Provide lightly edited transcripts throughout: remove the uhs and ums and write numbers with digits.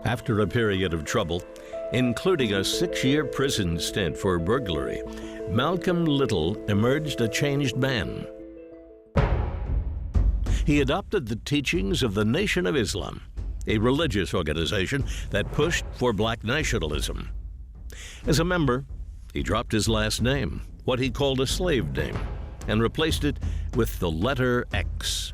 After a period of trouble, including a 6-year prison stint for burglary, Malcolm Little emerged a changed man. He adopted the teachings of the Nation of Islam, a religious organization that pushed for black nationalism. As a member, he dropped his last name, what he called a slave name, and replaced it with the letter X.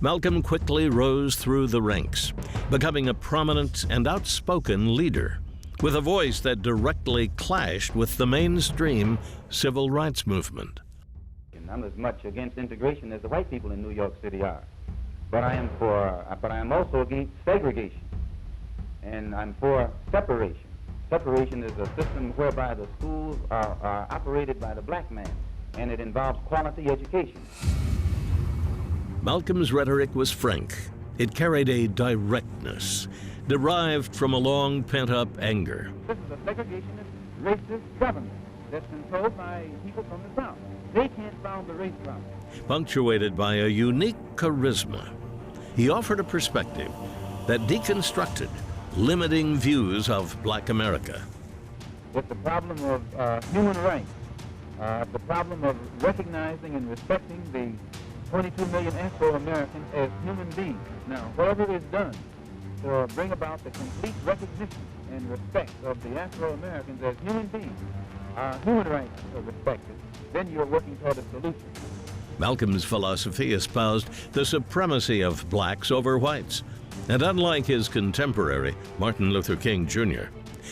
Malcolm quickly rose through the ranks, becoming a prominent and outspoken leader, with a voice that directly clashed with the mainstream civil rights movement. I'm as much against integration as the white people in New York City are, but I am also against segregation, and I'm for separation. Separation is a system whereby the schools are operated by the black man, and it involves quality education. Malcolm's rhetoric was frank. It carried a directness, derived from a long pent-up anger. This is a segregationist, racist government that's controlled by people from the South. They can't solve the race problem. Punctuated by a unique charisma, he offered a perspective that deconstructed limiting views of black America. With the problem of human rights, the problem of recognizing and respecting the 22 million Afro-Americans as human beings. Now, whatever is done to bring about the complete recognition and respect of the Afro-Americans as human beings, human rights are respected, then you're working toward a solution. Malcolm's philosophy espoused the supremacy of blacks over whites, and unlike his contemporary, Martin Luther King Jr.,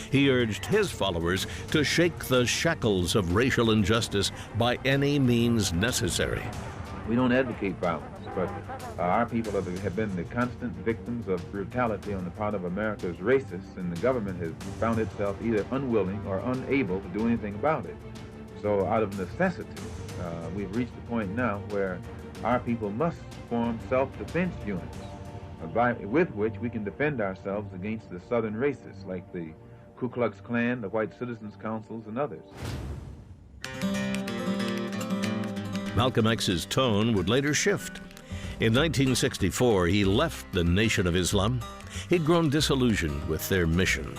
he urged his followers to shake the shackles of racial injustice by any means necessary. We don't advocate violence, but our people have been the constant victims of brutality on the part of America's racists, and the government has found itself either unwilling or unable to do anything about it. So out of necessity, we've reached a point now where our people must form self-defense units with which we can defend ourselves against the southern racists like the Ku Klux Klan, the White Citizens Councils, and others. Malcolm X's tone would later shift. In 1964, he left the Nation of Islam. He'd grown disillusioned with their mission,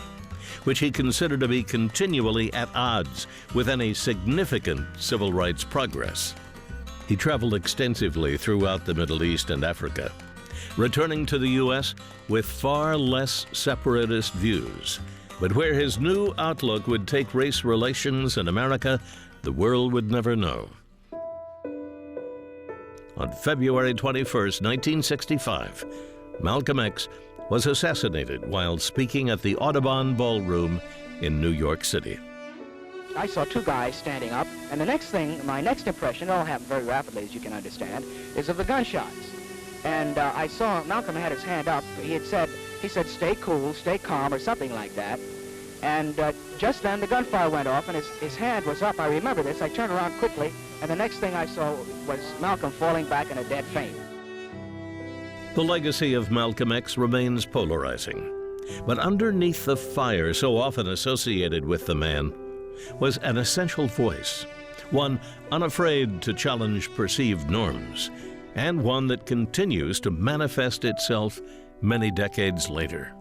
which he considered to be continually at odds with any significant civil rights progress. He traveled extensively throughout the Middle East and Africa, returning to the U.S. with far less separatist views. But where his new outlook would take race relations in America, the world would never know. On February 21, 1965, Malcolm X was assassinated while speaking at the Audubon Ballroom in New York City. I saw two guys standing up, and the next thing, my next impression, it all happened very rapidly, as you can understand, is of the gunshots. And I saw Malcolm had his hand up. He said, stay cool, stay calm, or something like that. And just then, the gunfire went off, and his hand was up. I remember this. I turned around quickly, and the next thing I saw was Malcolm falling back in a dead faint. The legacy of Malcolm X remains polarizing. But underneath the fire so often associated with the man was an essential voice, one unafraid to challenge perceived norms, and one that continues to manifest itself many decades later.